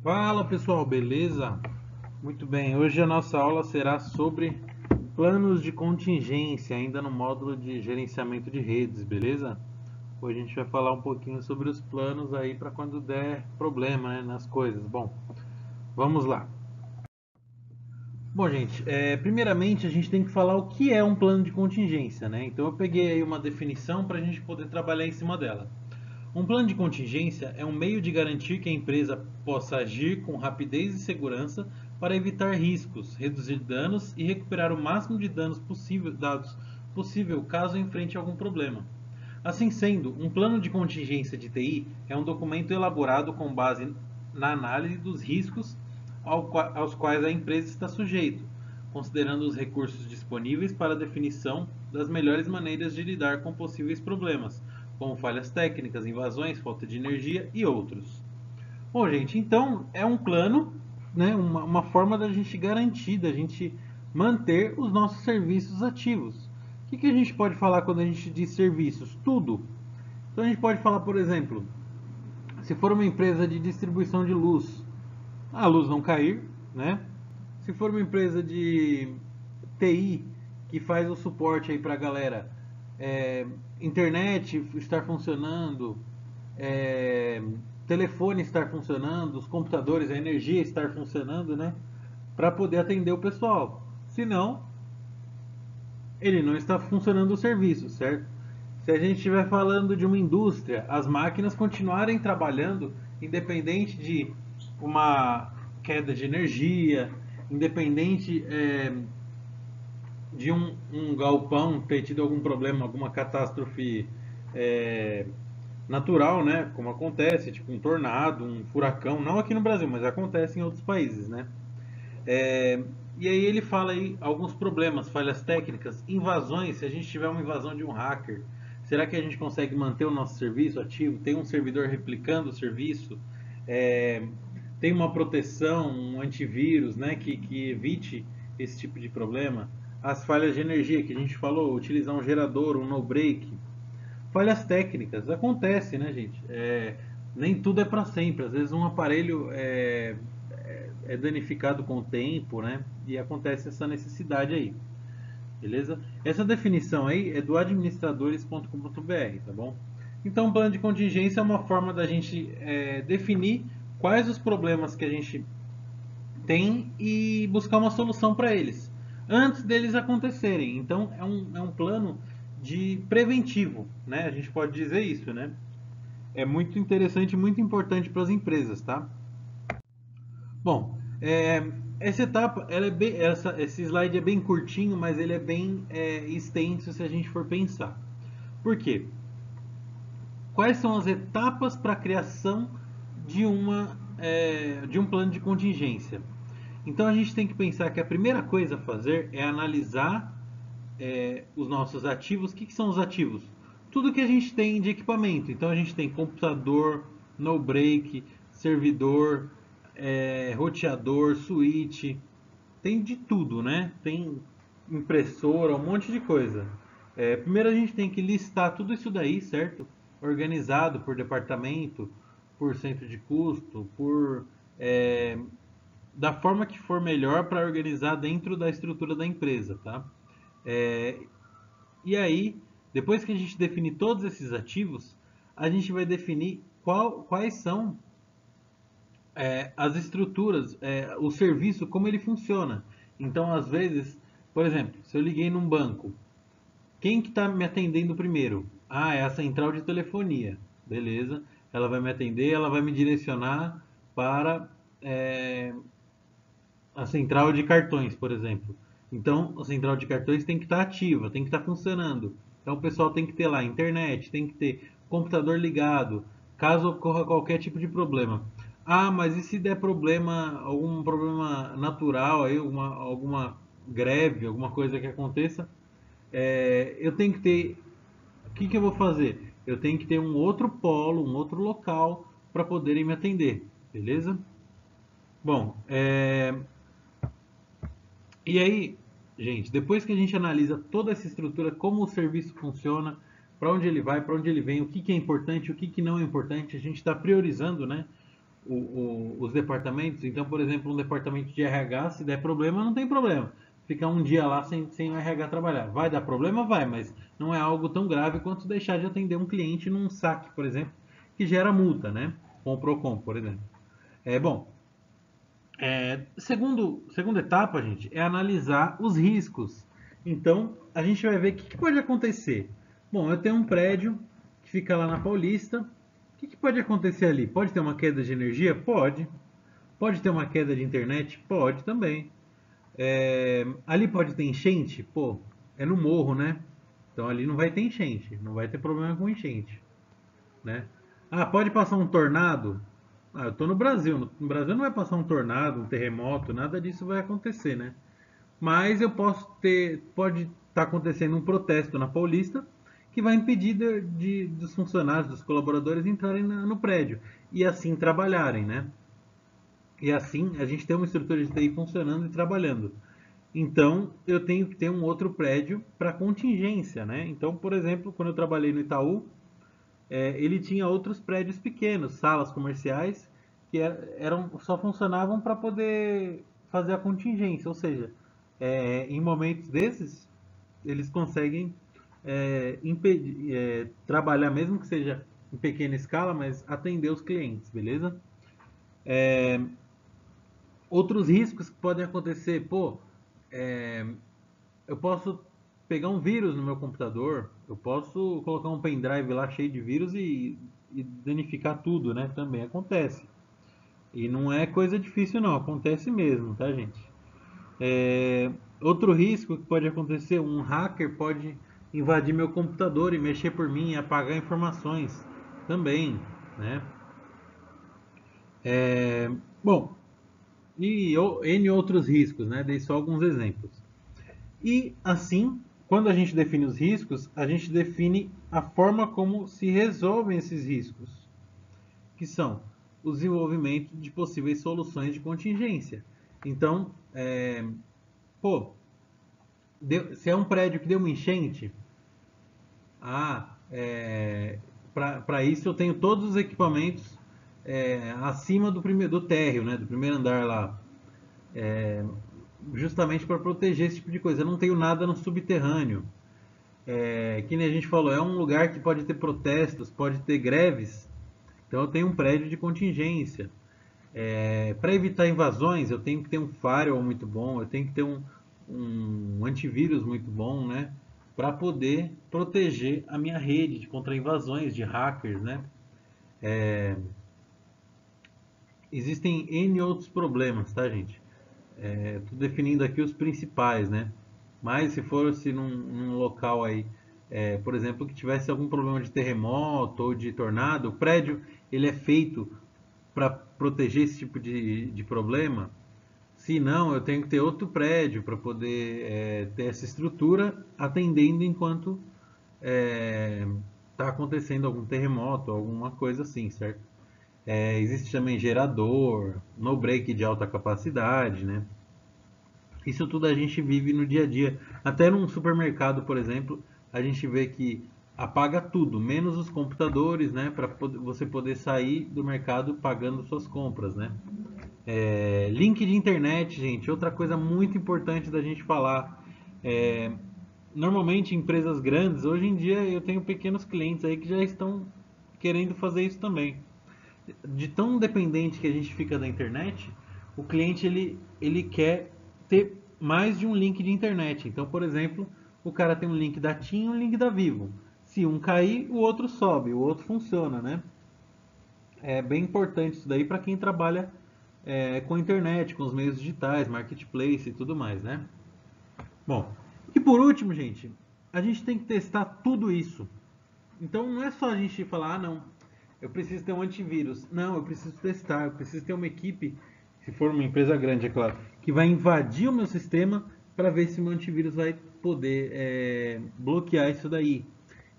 Fala pessoal, beleza? Muito bem, hoje a nossa aula será sobre planos de contingência, ainda no módulo de gerenciamento de redes, beleza? Hoje a gente vai falar um pouquinho sobre os planos aí para quando der problema, né, nas coisas. Bom, vamos lá. Bom, gente, primeiramente a gente tem que falar o que é um plano de contingência, né? Então eu peguei aí uma definição para a gente poder trabalhar em cima dela. Um plano de contingência é um meio de garantir que a empresa possa agir com rapidez e segurança para evitar riscos, reduzir danos e recuperar o máximo de dados possível caso enfrente algum problema. Assim sendo, um plano de contingência de TI é um documento elaborado com base na análise dos riscos aos quais a empresa está sujeita, considerando os recursos disponíveis para a definição das melhores maneiras de lidar com possíveis problemas, como falhas técnicas, invasões, falta de energia e outros. Bom, gente, então é um plano, né, uma forma da gente garantir, da gente manter os nossos serviços ativos. O que a gente pode falar quando a gente diz serviços? Tudo. Então a gente pode falar, por exemplo, se for uma empresa de distribuição de luz, a luz não cair, né? Se for uma empresa de TI que faz o suporte aí para a galera, é, internet estar funcionando, é, telefone estar funcionando, os computadores, a energia estar funcionando, né? Para poder atender o pessoal. Se não, ele não está funcionando o serviço, certo? Se a gente estiver falando de uma indústria, as máquinas continuarem trabalhando independente de uma queda de energia, independente de um galpão ter tido algum problema, alguma catástrofe é, natural, né? Como acontece, tipo um tornado, um furacão, não aqui no Brasil, mas acontece em outros países, né? É, e aí ele fala aí alguns problemas, falhas técnicas, invasões, se a gente tiver uma invasão de um hacker, será que a gente consegue manter o nosso serviço ativo? Tem um servidor replicando o serviço? É, tem uma proteção, um antivírus, né, que evite esse tipo de problema? As falhas de energia que a gente falou, utilizar um gerador, um no-break. Falhas técnicas, acontece, né, gente? Nem tudo é para sempre. Às vezes um aparelho é danificado com o tempo, né? E acontece essa necessidade aí, beleza? Essa definição aí é do administradores.com.br, tá bom? Então, o plano de contingência é uma forma da gente definir quais os problemas que a gente tem e buscar uma solução para eles antes deles acontecerem. Então, é um plano de preventivo, né? A gente pode dizer isso, né? É muito interessante, muito importante para as empresas, tá? Bom, essa etapa, esse slide é bem curtinho, mas ele é bem extenso se a gente for pensar. Por quê? Quais são as etapas para a criação de um plano de contingência? Então a gente tem que pensar que a primeira coisa a fazer é analisar os nossos ativos. O que são os ativos? Tudo que a gente tem de equipamento. Então a gente tem computador, no break, servidor, roteador, switch, tem de tudo, né? Tem impressora, um monte de coisa. Primeiro a gente tem que listar tudo isso daí, certo? Organizado por departamento, por centro de custo, é, da forma que for melhor para organizar dentro da estrutura da empresa, tá? É, e aí, depois que a gente definir todos esses ativos, a gente vai definir quais são as estruturas, o serviço, como ele funciona. Então, às vezes, por exemplo, se eu liguei num banco, quem que está me atendendo primeiro? Ah, é a central de telefonia. Beleza. Ela vai me atender, ela vai me direcionar para é, a central de cartões, por exemplo. Então, a central de cartões tem que estar ativa, tem que estar funcionando. Então, o pessoal tem que ter lá internet, tem que ter computador ligado, caso ocorra qualquer tipo de problema. Ah, mas e se der problema, algum problema natural aí, alguma greve, alguma coisa que aconteça, eu tenho que ter. O que eu vou fazer? Eu tenho que ter um outro polo, um outro local para poderem me atender, beleza? Bom, e aí, gente, depois que a gente analisa toda essa estrutura, como o serviço funciona, para onde ele vai, para onde ele vem, o que é importante, o que não é importante, a gente está priorizando, né? os departamentos. Então, por exemplo, um departamento de RH, se der problema, não tem problema. Ficar um dia lá sem o RH trabalhar. Vai dar problema? Vai, mas não é algo tão grave quanto deixar de atender um cliente num saque, por exemplo, que gera multa, né? Com o Procon, por exemplo. Bom, segunda etapa, gente, é analisar os riscos. Então, a gente vai ver o que pode acontecer. Bom, eu tenho um prédio que fica lá na Paulista. O que pode acontecer ali? Pode ter uma queda de energia? Pode. Pode ter uma queda de internet? Pode também. Ali pode ter enchente? Pô, é no morro, né? Então ali não vai ter enchente, não vai ter problema com enchente, né? Ah, pode passar um tornado? Ah, eu tô no Brasil. No Brasil não vai passar um tornado, um terremoto, nada disso vai acontecer, né? Mas eu posso ter, pode estar acontecendo um protesto na Paulista que vai impedir dos funcionários, dos colaboradores entrarem no prédio e assim trabalharem, né? E assim a gente tem uma estrutura de TI funcionando e trabalhando. Então eu tenho que ter um outro prédio para contingência, né? Então, por exemplo, quando eu trabalhei no Itaú, ele tinha outros prédios pequenos, salas comerciais, que só funcionavam para poder fazer a contingência, ou seja, em momentos desses, eles conseguem trabalhar, mesmo que seja em pequena escala, mas atender os clientes, beleza? Outros riscos que podem acontecer, pô, é, eu posso pegar um vírus no meu computador, eu posso colocar um pendrive lá cheio de vírus e danificar tudo, né? Também acontece. E não é coisa difícil não, acontece mesmo, tá, gente? Outro risco que pode acontecer, um hacker pode invadir meu computador e mexer por mim e apagar informações também, né? Bom, e N outros riscos, né? Dei só alguns exemplos. E assim, quando a gente define os riscos, a gente define a forma como se resolvem esses riscos, que são o desenvolvimento de possíveis soluções de contingência. Então, pô, se é um prédio que deu uma enchente, ah, para isso eu tenho todos os equipamentos acima do térreo, né, do primeiro andar lá, justamente para proteger esse tipo de coisa. Eu não tenho nada no subterrâneo. Que nem a gente falou, é um lugar que pode ter protestos, pode ter greves, então eu tenho um prédio de contingência. Para evitar invasões, eu tenho que ter um firewall muito bom, eu tenho que ter um antivírus muito bom, né? Para poder proteger a minha rede contra invasões de hackers, né? Existem N outros problemas, tá, gente? Tô definindo aqui os principais, né? Mas se fosse num local aí, por exemplo, que tivesse algum problema de terremoto ou de tornado, o prédio ele é feito para proteger esse tipo de problema. Se não, eu tenho que ter outro prédio para poder ter essa estrutura atendendo enquanto está acontecendo algum terremoto, alguma coisa assim, certo? Existe também gerador, no break de alta capacidade, né? Isso tudo a gente vive no dia a dia. Até num supermercado, por exemplo, a gente vê que apaga tudo, menos os computadores, né? Para você poder sair do mercado pagando suas compras, né? Link de internet, gente, outra coisa muito importante da gente falar. É, Normalmente empresas grandes, hoje em dia eu tenho pequenos clientes aí que já estão querendo fazer isso também. De tão dependente que a gente fica da internet, o cliente ele quer ter mais de um link de internet. Então, por exemplo, o cara tem um link da TIM e um link da Vivo. Se um cair, o outro sobe, o outro funciona, né? É bem importante isso daí para quem trabalha com internet, com os meios digitais, marketplace e tudo mais, né? Bom, e por último, gente, a gente tem que testar tudo isso. Então não é só a gente falar, ah, não, eu preciso ter um antivírus. Não, eu preciso testar, eu preciso ter uma equipe, se for uma empresa grande, é claro, que vai invadir o meu sistema para ver se o meu antivírus vai poder bloquear isso daí.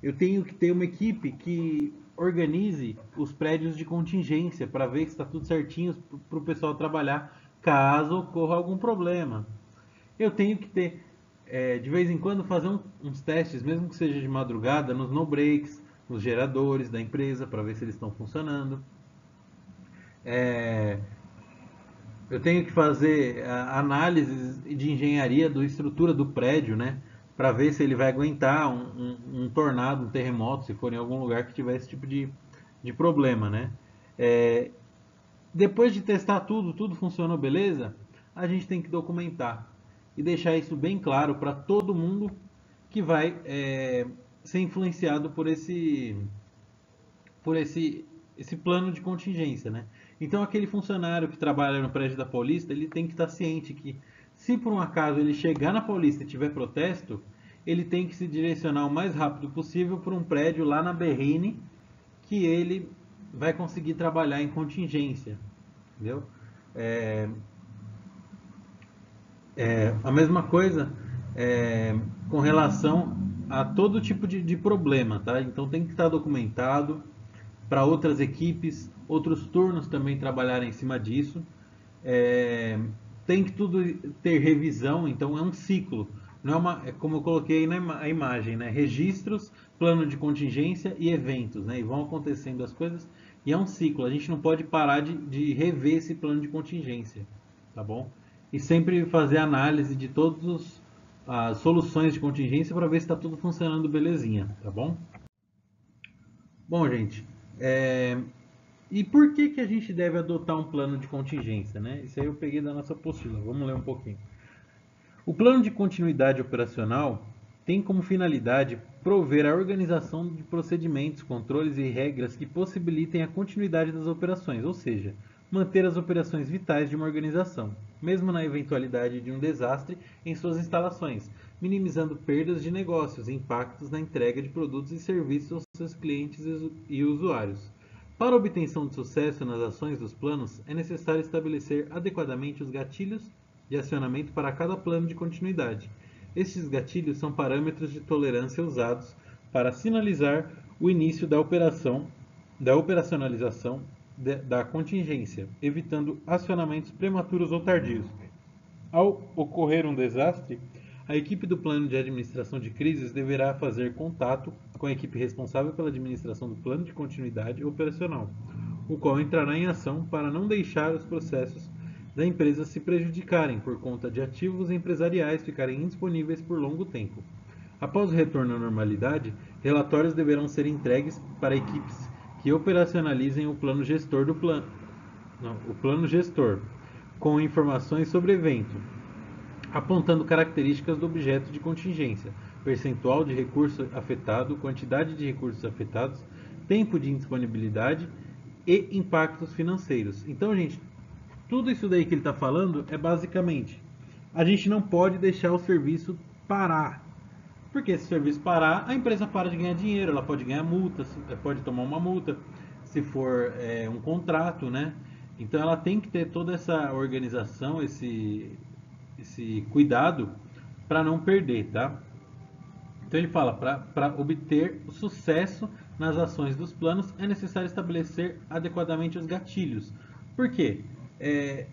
Eu tenho que ter uma equipe que organize os prédios de contingência para ver se está tudo certinho para o pessoal trabalhar caso ocorra algum problema. Eu tenho que ter, de vez em quando, fazer uns testes, mesmo que seja de madrugada, nos no breaks, nos geradores da empresa, para ver se eles estão funcionando. É, eu tenho que fazer análises de engenharia da estrutura do prédio, né? Para ver se ele vai aguentar um tornado, um terremoto, se for em algum lugar que tiver esse tipo de problema, né? É, depois de testar tudo, tudo funcionou beleza, a gente tem que documentar e deixar isso bem claro para todo mundo que vai ser influenciado por esse plano de contingência, né? Então aquele funcionário que trabalha no prédio da Paulista, ele tem que estar ciente que se por um acaso ele chegar na Paulista e tiver protesto, ele tem que se direcionar o mais rápido possível para um prédio lá na Berrine que ele vai conseguir trabalhar em contingência, entendeu? É, a mesma coisa é, com relação a todo tipo de problema, tá? Então tem que estar documentado para outras equipes, outros turnos também trabalharem em cima disso. É, tem que tudo ter revisão, então é um ciclo. Não é como eu coloquei na imagem, né? Registros, plano de contingência e eventos, né? E vão acontecendo as coisas e é um ciclo. A gente não pode parar de rever esse plano de contingência, tá bom? E sempre fazer análise de todas as soluções de contingência para ver se está tudo funcionando belezinha, tá bom? Bom, gente, é, e por que que a gente deve adotar um plano de contingência, né? Isso aí eu peguei da nossa apostila. Vamos ler um pouquinho. O plano de continuidade operacional tem como finalidade prover a organização de procedimentos, controles e regras que possibilitem a continuidade das operações, ou seja, manter as operações vitais de uma organização, mesmo na eventualidade de um desastre em suas instalações, minimizando perdas de negócios e impactos na entrega de produtos e serviços aos seus clientes e usuários. Para a obtenção de sucesso nas ações dos planos, é necessário estabelecer adequadamente os gatilhos de acionamento para cada plano de continuidade. Estes gatilhos são parâmetros de tolerância usados para sinalizar o início da operacionalização da contingência, evitando acionamentos prematuros ou tardios. Ao ocorrer um desastre, a equipe do plano de administração de crises deverá fazer contato com a equipe responsável pela administração do plano de continuidade operacional, o qual entrará em ação para não deixar os processos da empresa se prejudicarem por conta de ativos empresariais ficarem indisponíveis por longo tempo. Após o retorno à normalidade, relatórios deverão ser entregues para equipes que operacionalizem o plano gestor o plano gestor, com informações sobre o evento, apontando características do objeto de contingência, percentual de recurso afetado, quantidade de recursos afetados, tempo de indisponibilidade e impactos financeiros. Então, gente, tudo isso daí que ele está falando é basicamente a gente não pode deixar o serviço parar. Porque se o serviço parar, a empresa para de ganhar dinheiro, ela pode ganhar multa, pode tomar uma multa, se for um contrato, né? Então ela tem que ter toda essa organização, esse cuidado para não perder, tá? Então ele fala, para obter o sucesso nas ações dos planos, é necessário estabelecer adequadamente os gatilhos. Por quê?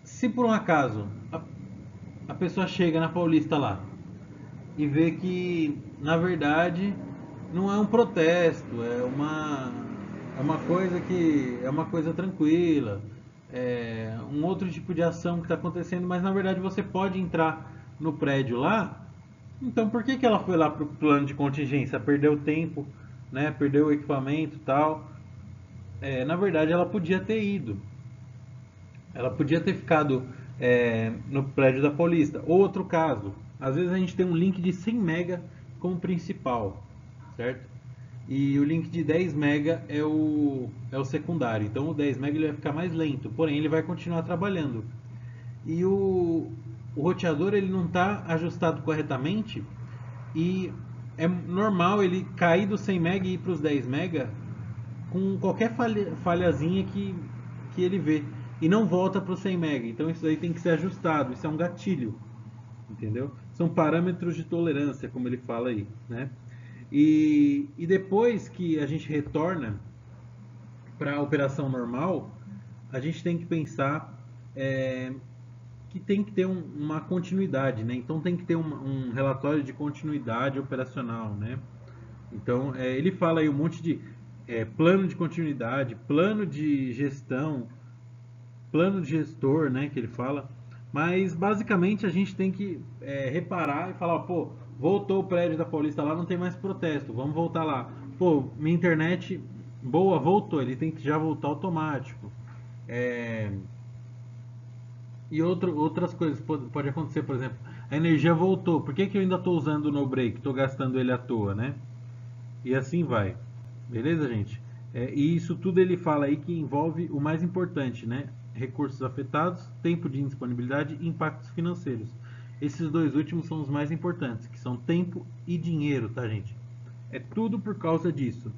Se por um acaso a pessoa chega na Paulista lá e vê que, na verdade, não é um protesto, é uma coisa tranquila, é um outro tipo de ação que está acontecendo, mas na verdade você pode entrar no prédio lá. Então por que que ela foi lá para o plano de contingência? Perdeu tempo, né? Perdeu o equipamento e tal. Na verdade ela podia ter ido. Ela podia ter ficado no prédio da Paulista. Outro caso, às vezes a gente tem um link de 100 mega como principal, certo? E o link de 10 mega é o secundário. Então o 10 mega ele vai ficar mais lento, porém ele vai continuar trabalhando. E o roteador ele não está ajustado corretamente e é normal ele cair do 100 mega e ir para os 10 mega com qualquer falhazinha que ele vê e não volta para o 100 mega. Então isso aí tem que ser ajustado, isso é um gatilho, entendeu? São parâmetros de tolerância, como ele fala aí, né? E depois que a gente retorna para a operação normal, a gente tem que pensar que tem que ter uma continuidade, né? Então tem que ter um relatório de continuidade operacional, né? Então ele fala aí um monte de plano de continuidade, plano de gestão, plano de gestor, né, que ele fala. Mas basicamente a gente tem que reparar e falar, pô, voltou o prédio da Paulista lá, não tem mais protesto, vamos voltar lá. Pô, minha internet boa voltou, ele tem que já voltar automático. É, e outras coisas pode acontecer, por exemplo, a energia voltou, por que, que eu ainda estou usando o no break, estou gastando ele à toa, né? E assim vai. Beleza, gente? E isso tudo ele fala aí que envolve o mais importante, né? Recursos afetados, tempo de indisponibilidade e impactos financeiros. Esses dois últimos são os mais importantes, que são tempo e dinheiro, tá, gente? É tudo por causa disso.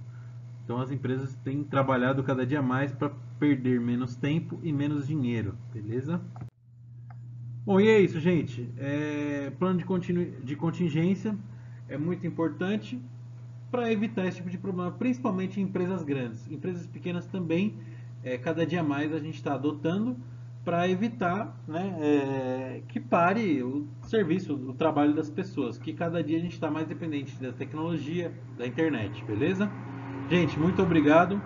Então as empresas têm trabalhado cada dia mais para perder menos tempo e menos dinheiro, beleza? Bom, e é isso, gente. Plano de contingência é muito importante para evitar esse tipo de problema, principalmente em empresas grandes. Empresas pequenas também, cada dia mais a gente está adotando para evitar, né, que pare o serviço, o trabalho das pessoas, que cada dia a gente está mais dependente da tecnologia, da internet, beleza? Gente, muito obrigado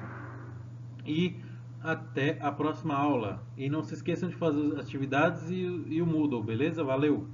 e até a próxima aula. E não se esqueçam de fazer as atividades e o Moodle, beleza? Valeu!